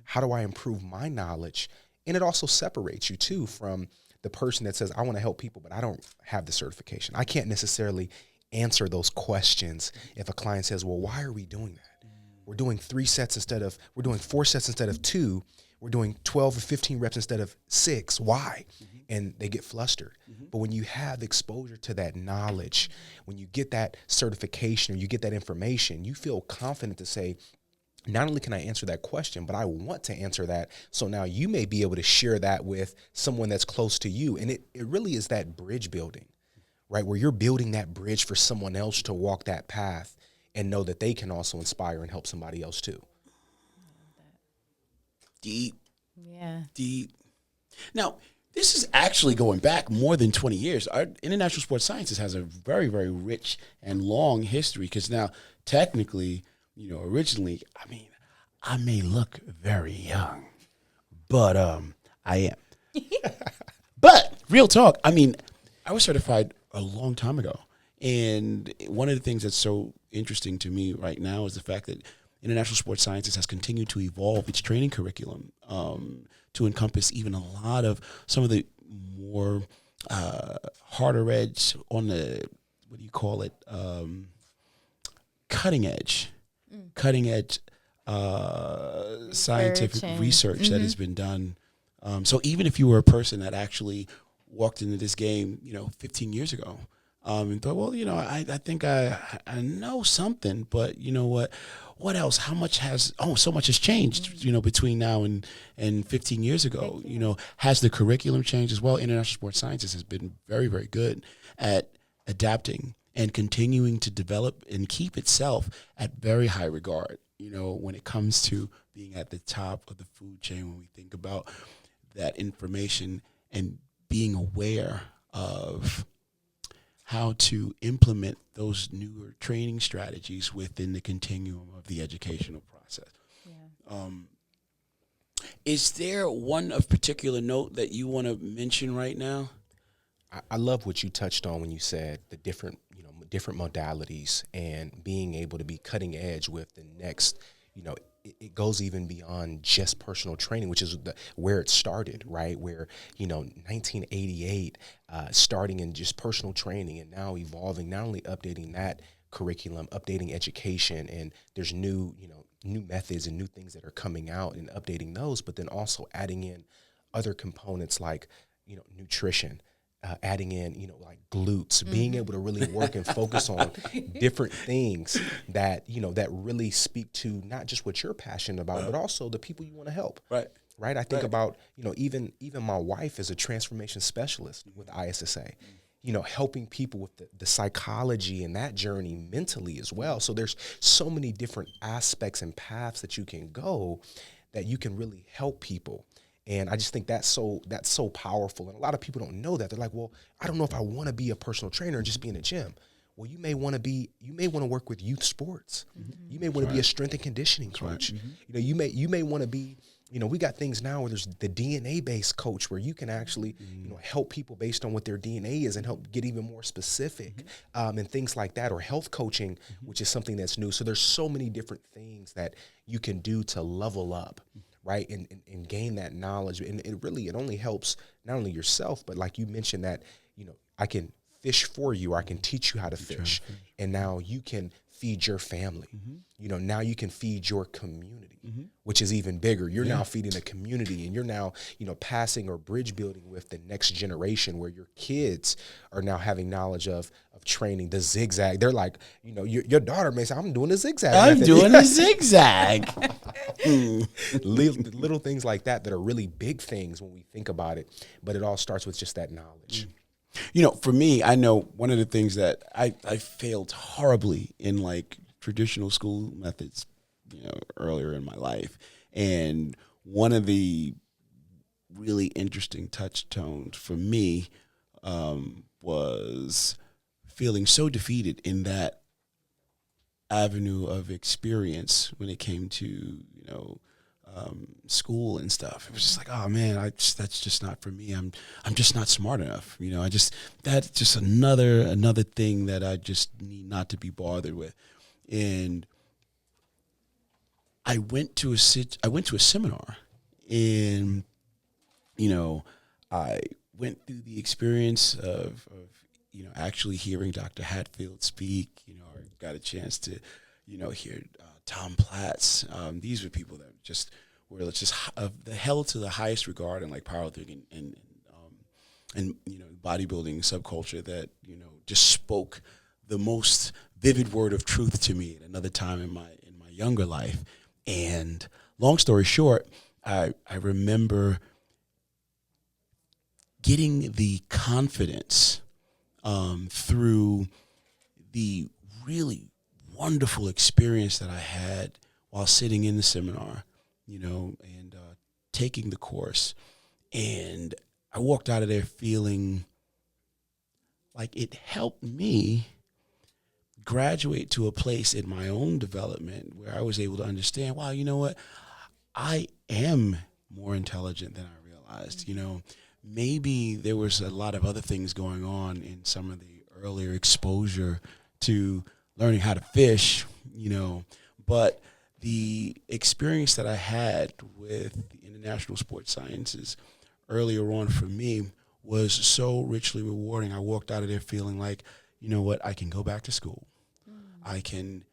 How do I improve my knowledge? And it also separates you too from the person that says, I want to help people, but I don't have the certification. I can't necessarily answer those questions if a client says, well, why are we doing that? We're doing 4 sets instead of 2. We're doing 12 or 15 reps instead of 6. Why? And they get flustered. But when you have exposure to that knowledge, when you get that certification or you get that information, you feel confident to say, not only can I answer that question, but I want to answer that. So now you may be able to share that with someone that's close to you. And it really is that bridge building, right? Where you're building that bridge for someone else to walk that path. and know that they can also inspire and help somebody else too. Deep. Yeah. Deep. Now, this is actually going back more than 20 years. Our International Sports Sciences has a very, very rich and long history because now, technically, originally, I may look very young, but I am. But real talk, I was certified a long time ago. And one of the things that's so interesting to me right now is the fact that International Sports Sciences has continued to evolve its training curriculum to encompass even a lot of some of the more harder edge on the, what do you call it, cutting edge scientific research that has been done. So even if you were a person that actually walked into this game, 15 years ago, and thought, well, I think I know something, but you know what? What else? How much has? So much has changed, between now and 15 years ago. Has the curriculum changed as well? International Sports Sciences has been very, very good at adapting and continuing to develop and keep itself at very high regard. When it comes to being at the top of the food chain, when we think about that information and being aware of how to implement those newer training strategies within the continuum of the educational process. Yeah. Is there one of particular note that you want to mention right now? I love what you touched on when you said the different modalities and being able to be cutting edge with the next, it goes even beyond just personal training, which is where it started, right? Where, 1988, starting in just personal training and now evolving, not only updating that curriculum, updating education, and there's new methods and new things that are coming out and updating those, but then also adding in other components like, nutrition, adding in, like glutes, being able to really work and focus on different things that, that really speak to not just what you're passionate about, but also the people you want to help. Right. I think about, even my wife is a transformation specialist with ISSA, helping people with the psychology and that journey mentally as well. So there's so many different aspects and paths that you can go that you can really help people. And I just think that's so powerful. And a lot of people don't know that. They're like, well, I don't know if I want to be a personal trainer and just be in a gym. Well, you may want to work with youth sports. Mm-hmm. You may want to be a strength and conditioning coach. Right. Mm-hmm. You may want to be, we got things now where there's the DNA-based coach where you can actually, help people based on what their DNA is and help get even more specific, and things like that, or health coaching, which is something that's new. So there's so many different things that you can do to level up. Right. And gain that knowledge. And it only helps not only yourself, but like you mentioned that, I can fish for you, or I can teach you how to fish. And now you can feed your family. Now you can feed your community, which is even bigger. You're now feeding a community, and you're now, passing or bridge building with the next generation where your kids are now having knowledge of training, the zigzag. They're like, your daughter may say, I'm doing a zigzag. I'm doing a zigzag. Little things like that are really big things when we think about it, but it all starts with just that knowledge. For me, I know one of the things that I failed horribly in like traditional school methods, earlier in my life. And one of the really interesting touchstones for me was feeling so defeated in that avenue of experience when it came to, school and stuff. It was just like, oh man, that's just not for me. I'm just not smart enough. That's just another thing that I just need not to be bothered with. And I went to a seminar, and I went through the experience of actually hearing Dr. Hatfield speak. I got a chance to hear Tom Platz. These were people that just held to the highest regard in like powerlifting and bodybuilding subculture that just spoke the most vivid word of truth to me at another time in my younger life. And long story short, I remember getting the confidence through the really wonderful experience that I had while sitting in the seminar, and taking the course. And I walked out of there feeling like it helped me graduate to a place in my own development where I was able to understand, wow, you know what? I am more intelligent than I realized. Maybe there was a lot of other things going on in some of the earlier exposure to learning how to fish, but the experience that I had with the International Sports Sciences earlier on for me was so richly rewarding. I walked out of there feeling like, you know what, I can go back to school. I can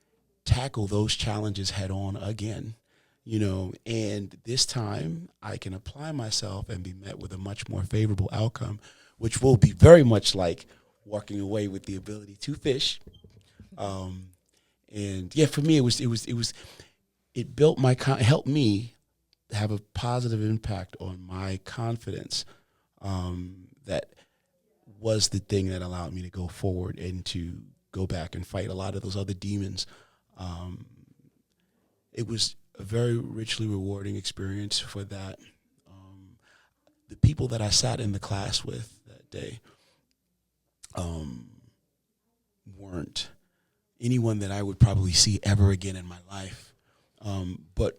tackle those challenges head on again, and this time I can apply myself and be met with a much more favorable outcome, which will be very much like walking away with the ability to fish. And yeah, for me, it built helped me have a positive impact on my confidence. That was the thing that allowed me to go forward and to go back and fight a lot of those other demons. It was a very richly rewarding experience for that. The people that I sat in the class with that day weren't anyone that I would probably see ever again in my life. But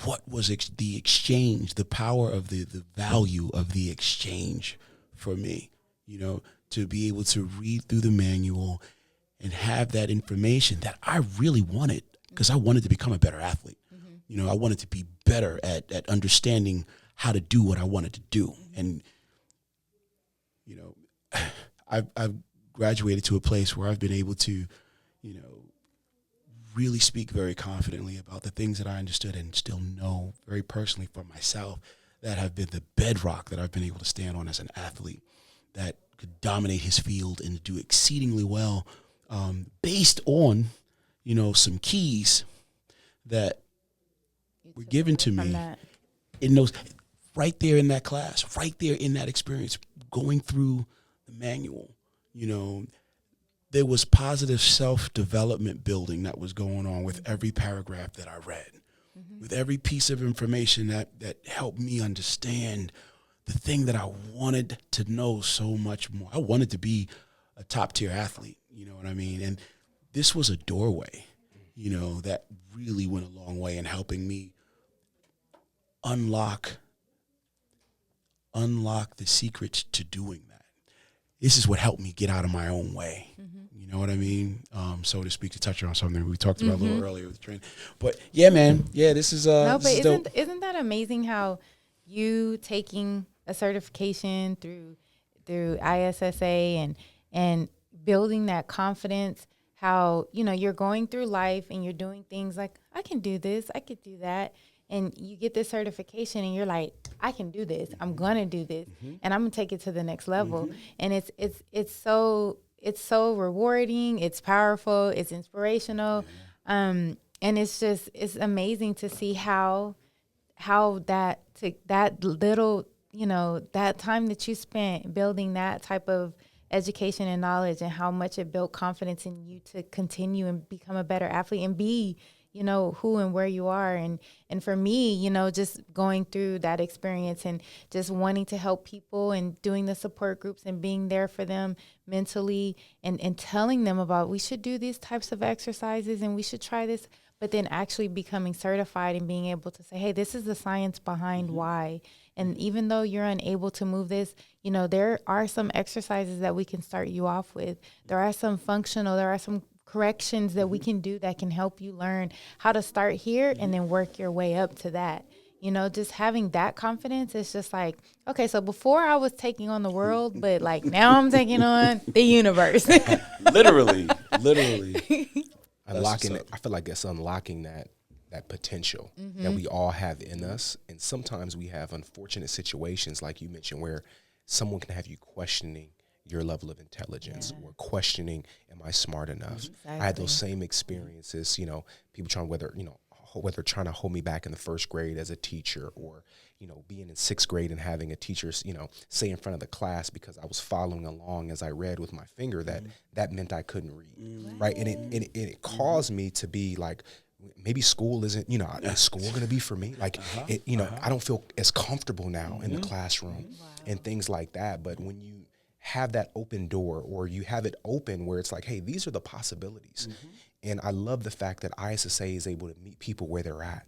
what was the exchange, the power of the value of the exchange for me, to be able to read through the manual and have that information that I really wanted, because I wanted to become a better athlete. I wanted to be better at understanding how to do what I wanted to do. And, I've graduated to a place where I've been able to, really speak very confidently about the things that I understood and still know very personally for myself that have been the bedrock that I've been able to stand on as an athlete that could dominate his field and do exceedingly well, based on, some keys that were given to me in those, right there in that class, right there in that experience, going through the manual. There was positive self-development building that was going on with every paragraph that I read, with every piece of information that helped me understand the thing that I wanted to know so much more. I wanted to be a top-tier athlete, you know what I mean? And this was a doorway, that really went a long way in helping me unlock the secrets to doing that. This is what helped me get out of my own way. You know what I mean? So to speak, to touch on something we talked about a little earlier with the training. But yeah, man, this is no, this but is isn't that amazing how you taking a certification through ISSA and building that confidence, how you're going through life and you're doing things like, I can do this, I could do that, and you get this certification and you're like, I can do this, I'm gonna do this, and I'm gonna take it to the next level. And it's so rewarding, it's powerful, it's inspirational, and it's amazing to see how that little, that time that you spent building that type of education and knowledge, and how much it built confidence in you to continue and become a better athlete and be, who and where you are. And for me, just going through that experience and just wanting to help people and doing the support groups and being there for them mentally and telling them about, we should do these types of exercises and we should try this, but then actually becoming certified and being able to say, hey, this is the science behind why. And even though you're unable to move this, there are some exercises that we can start you off with. There are some corrections that we can do that can help you learn how to start here and then work your way up to that. Just having that confidence is just like, okay, so before I was taking on the world, but like now I'm taking on the universe. literally. Unlocking it. I feel like it's unlocking that potential that we all have in us. And sometimes we have unfortunate situations, like you mentioned, where someone can have you questioning your level of intelligence or questioning, am I smart enough? Exactly. I had those same experiences, people trying, whether, whether trying to hold me back in the first grade as a teacher, or, being in sixth grade and having a teacher, say in front of the class because I was following along as I read with my finger, that meant I couldn't read, right? And it caused me to be like, maybe school isn't, is school going to be for me? Like, I don't feel as comfortable now in the classroom and things like that. But when you have that open door, or you have it open where it's like, hey, these are the possibilities. And I love the fact that ISSA is able to meet people where they're at.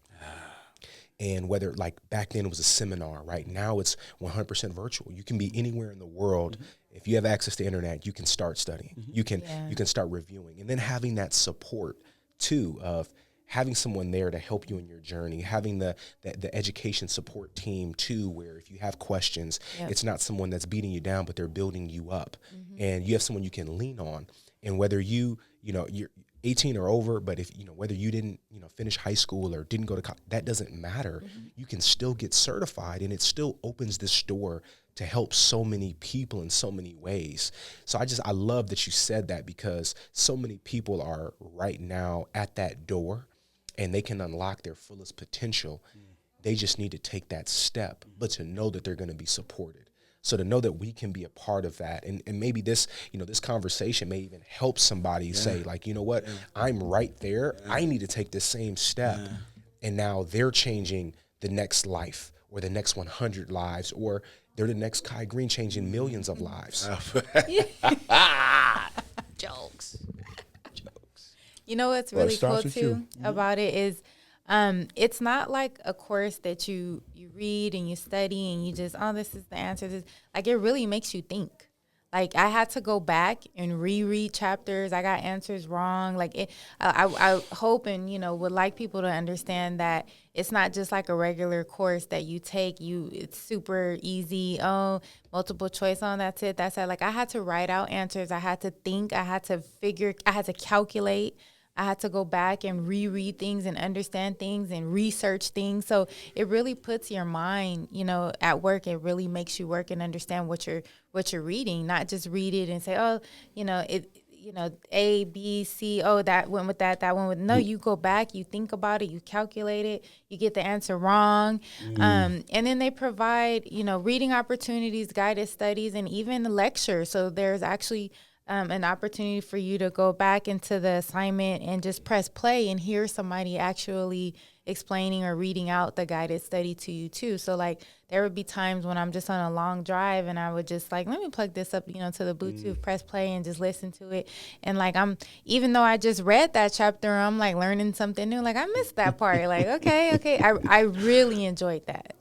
And whether, like, back then it was a seminar, right? Now it's 100% virtual. You can be anywhere in the world. If you have access to internet, you can start studying. You can start reviewing. And then having that support too of having someone there to help you in your journey, having the education support team too, where if you have questions, it's not someone that's beating you down, but they're building you up. And you have someone you can lean on. And whether you're 18 or over, but if, whether you didn't, finish high school or didn't go to college, that doesn't matter. You can still get certified, and it still opens this door to help so many people in so many ways. So I love that you said that, because so many people are right now at that door and they can unlock their fullest potential. They just need to take that step, but to know that they're going to be supported. So to know that we can be a part of that, and maybe this, this conversation may even help somebody say, like, you know what, I'm right there. I need to take this same step. And now they're changing the next life, or the next 100 lives, or they're the next Kai Greene changing millions of lives. Jokes. You know what's really cool too about it is, it's not like a course that you read and you study and you just, this is the answer. Like, it really makes you think. Like, I had to go back and reread chapters. I got answers wrong. Like, I hope and, would like people to understand that it's not just like a regular course that you take. It's super easy. Oh, multiple choice. That's it. Like, I had to write out answers. I had to think. I had to calculate. I had to go back and reread things and understand things and research things. So it really puts your mind, at work. It really makes you work and understand what you're reading, not just read it and say, A, B, C, that went with that went with. No, you go back, you think about it, you calculate it, you get the answer wrong. And then they provide, reading opportunities, guided studies, and even lectures. So there's actually an opportunity for you to go back into the assignment and just press play and hear somebody actually explaining or reading out the guided study to you too. So like, there would be times when I'm just on a long drive and I would just like, let me plug this up, to the Bluetooth, press play and just listen to it. And like, even though I just read that chapter, I'm like learning something new. Like, I missed that part. Like, okay. I really enjoyed that.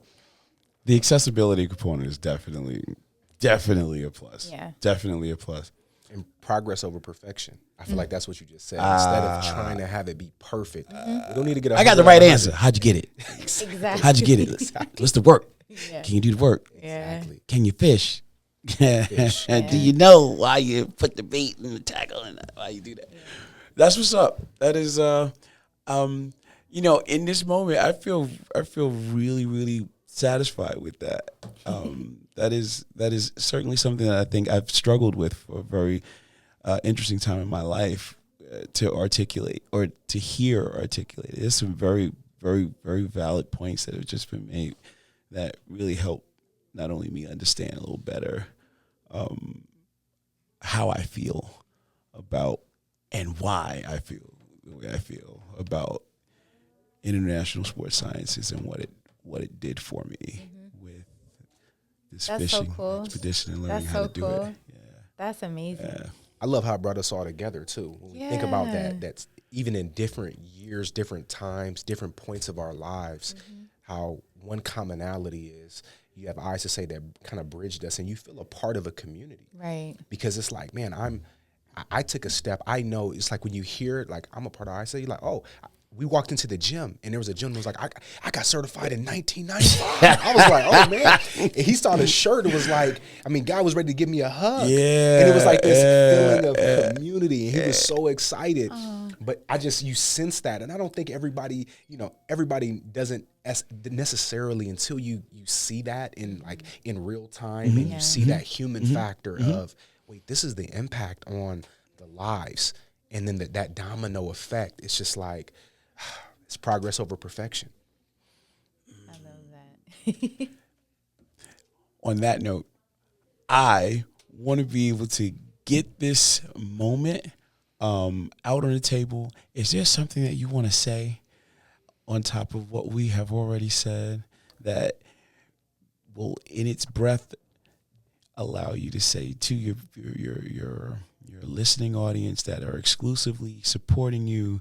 The accessibility component is definitely a plus. Yeah. Definitely a plus. And progress over perfection. I feel like that's what you just said. Instead of trying to have it be perfect, we don't need to get. I got the right answer. How'd you get it? Exactly. How'd you get it? Exactly. What's the work? Yeah. Can you do the work? Exactly. Can you fish? Fish. And do you know why you put the bait and the tackle and why you do that? Yeah. That's what's up. That is, in this moment, I feel really, really satisfied with that. That is certainly something that I think I've struggled with for a very interesting time in my life to articulate or to hear articulated. There's some very, very, very valid points that have just been made that really help not only me understand a little better how I feel about and why I feel the way I feel about international sports sciences and what it did for me with this fishing expedition and learning how to do it. Yeah. That's amazing. Yeah. I love how it brought us all together too. When we think about that's even in different years, different times, different points of our lives, how one commonality is you have ISSA that kind of bridged us and you feel a part of a community. Right. Because it's like, man, I took a step. I know it's like when you hear it, like I'm a part of ISSA, you're like, oh, we walked into the gym and there was a gentleman who was like, I got certified in 1995. I was like, oh man. And he saw the shirt. It was like, guy was ready to give me a hug. Yeah. And it was like this feeling of community. And he was so excited. But you sense that. And I don't think everybody doesn't necessarily until you see that in real time and you see that human factor of, wait, this is the impact on the lives. And then that domino effect, it's just like, It's progress over perfection. I love that. On that note, I want to be able to get this moment out on the table. Is there something that you want to say on top of what we have already said that will, in its breath, allow you to say to your listening audience that are exclusively supporting you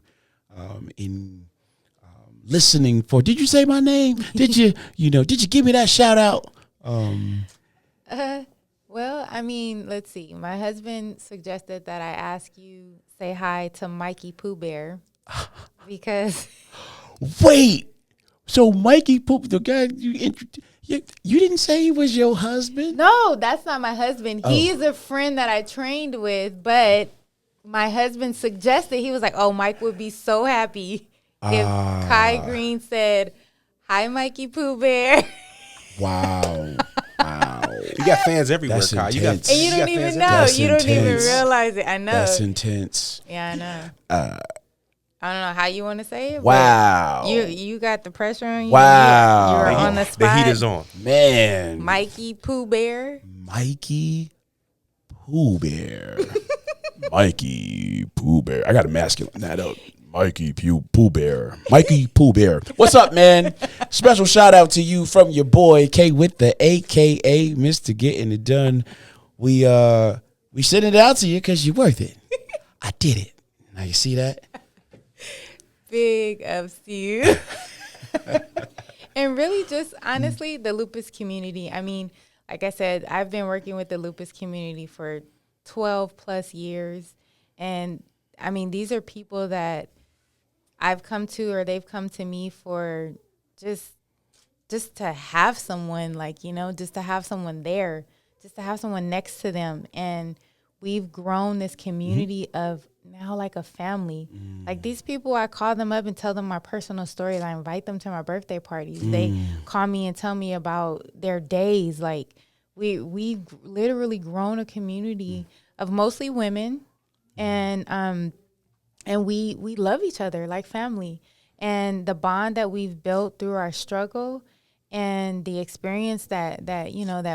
in listening for? Did you say my name? Did you did you give me that shout out? Well, I mean, let's see. My husband suggested that I ask you say hi to Mikey Pooh Bear because Wait, so Mikey Pooh, the guy you didn't say he was your husband? no, that's not my husband. He's a friend that I trained with, but my husband suggested, he was like, "Oh, Mike would be so happy if Kai Greene said, 'Hi, Mikey Pooh Bear.'" Wow. You got fans everywhere, That's Kai. intense. And you don't even know. That's You don't even intense. realize it. I know. That's intense. Yeah, I know. I don't know how you want to say it. but Wow. You got the pressure on you. Wow. You're The on the The spot. heat is on. Man. Mikey Pooh Bear. Mikey Pooh Bear. Mikey Pooh Bear. I got to masculine that up. Mikey Pooh Bear. Mikey Pooh Bear. What's up, man? Special shout out to you from your boy K with the AKA Mr. Getting It Done. We sending it out to you because you're worth it. I did it. Now you see that? Big ups to you. And really just honestly, the lupus community. I mean, like I said, I've been working with the lupus community for 12 plus years. And I mean, these are people that I've come to or they've come to me for just to have someone just to have someone there, just to have someone next to them. And we've grown this community of now like a family. Like these people, I call them up and tell them my personal stories. I invite them to my birthday parties. They call me and tell me about their days. Like we've literally grown a community of mostly women, and we love each other like family. And the bond that we've built through our struggle and the experience that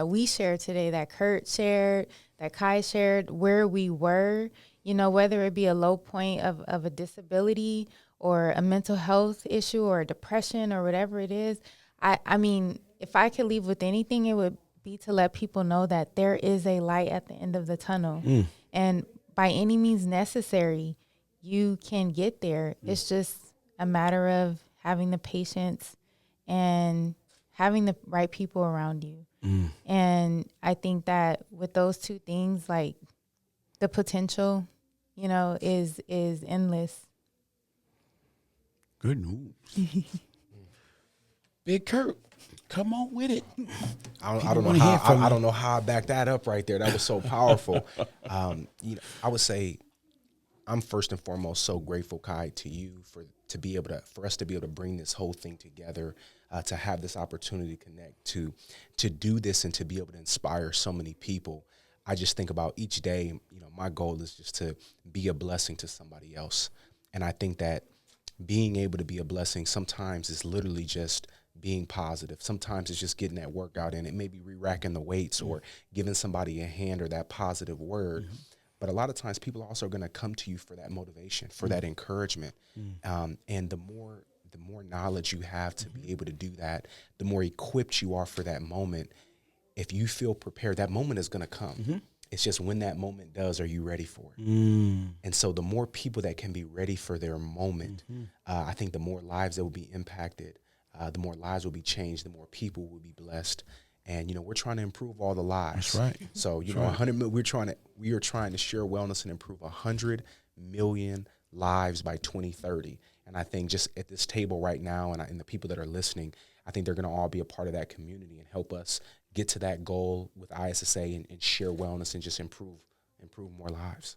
we shared today, that Kurt shared, that Kai shared, where we were, whether it be a low point of a disability or a mental health issue or a depression or whatever it is. I mean, if I could leave with anything, it would be to let people know that there is a light at the end of the tunnel. And by any means necessary, you can get there. It's just a matter of having the patience and having the right people around you. And I think that with those two things, like the potential, is endless. Good news. Big Kurt, come on with it. I don't know how I back that up right there. That was so powerful. I would say I'm first and foremost so grateful, Kai, to you for us to be able to bring this whole thing together, to have this opportunity to connect, to do this and to be able to inspire so many people. I just think about each day, my goal is just to be a blessing to somebody else. And I think that being able to be a blessing sometimes is literally just being positive. Sometimes it's just getting that workout in. It may be re-racking the weights or giving somebody a hand or that positive word. But a lot of times people are also going to come to you for that motivation, for that encouragement. And the more knowledge you have to be able to do that, the more equipped you are for that moment. If you feel prepared, that moment is going to come. It's just when that moment does, are you ready for it? And so the more people that can be ready for their moment, I think the more lives that will be impacted, the more lives will be changed, the more people will be blessed. And, we're trying to improve all the lives. That's right. So, 100 million, we are trying to share wellness and improve 100 million lives by 2030. And I think just at this table right now and the people that are listening, I think they're going to all be a part of that community and help us get to that goal with ISSA and share wellness and just improve more lives.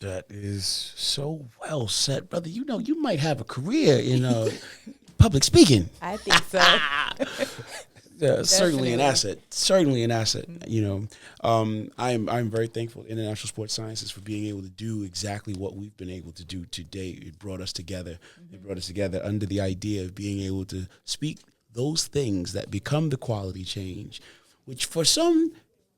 That is so well said, brother. You might have a career in public speaking. I think so. Yeah, certainly an Definitely. asset. Certainly an asset. You know, I'm very thankful to International Sports Sciences for being able to do exactly what we've been able to do today. It brought us together. It brought us together under the idea of being able to speak those things that become the quality change, which for some,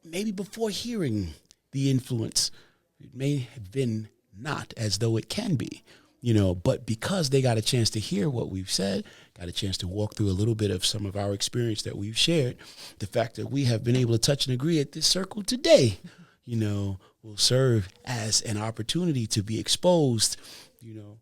maybe before hearing the influence, it may have been not as though it can be, you know, but because they got a chance to hear what we've said, got a chance to walk through a little bit of some of our experience that we've shared, the fact that we have been able to touch and agree at this circle today, you know, will serve as an opportunity to be exposed, you know.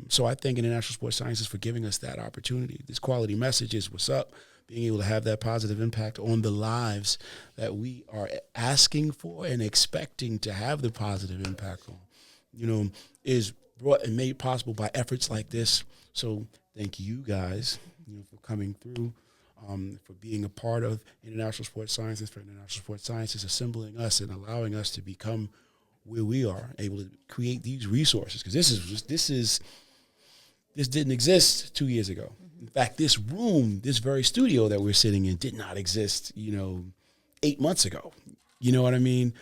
So I thank International Sports Sciences for giving us that opportunity. This quality message is what's up. Being able to have that positive impact on the lives that we are asking for and expecting to have the positive impact on, you know, is brought and made possible by efforts like this. So thank you guys, you know, for coming through, for being a part of International Sports Sciences, for International Sports Sciences assembling us and allowing us to become where we are, able to create these resources. Because this didn't exist 2 years ago. In fact, this room, this very studio that we're sitting in, did not exist, you know, 8 months ago. You know what I mean?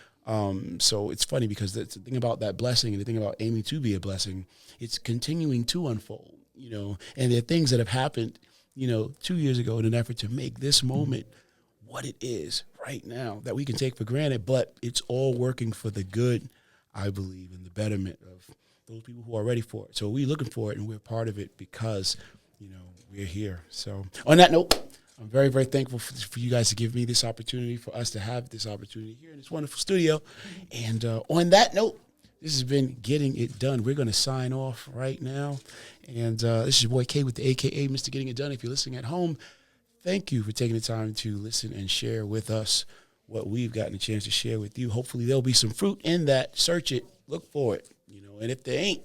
So it's funny because the thing about that blessing and the thing about aiming to be a blessing, it's continuing to unfold, you know, and there are things that have happened, you know, 2 years ago in an effort to make this moment what it is right now that we can take for granted, but it's all working for the good, I believe, and the betterment of those people who are ready for it. So we're looking for it and we're part of it because, you know, we're here. So on that note, I'm very, very thankful for you guys to give me this opportunity, for us to have this opportunity here in this wonderful studio. And on that note, this has been Getting It Done. We're going to sign off right now. And this is your boy K with the AKA Mr. Getting It Done. If you're listening at home, thank you for taking the time to listen and share with us what we've gotten a chance to share with you. Hopefully there'll be some fruit in that. Search it, look for it, you know. And if there ain't,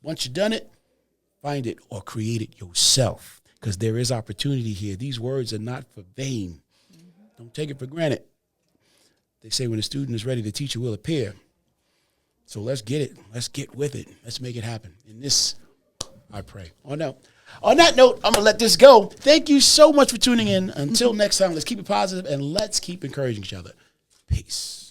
once you've done it, find it or create it yourself, because there is opportunity here. These words are not for vain. Don't take it for granted. They say when a student is ready, the teacher will appear. So let's get it. Let's get with it. Let's make it happen. In this, I pray. On that note, I'm going to let this go. Thank you so much for tuning in. Until next time, let's keep it positive and let's keep encouraging each other. Peace.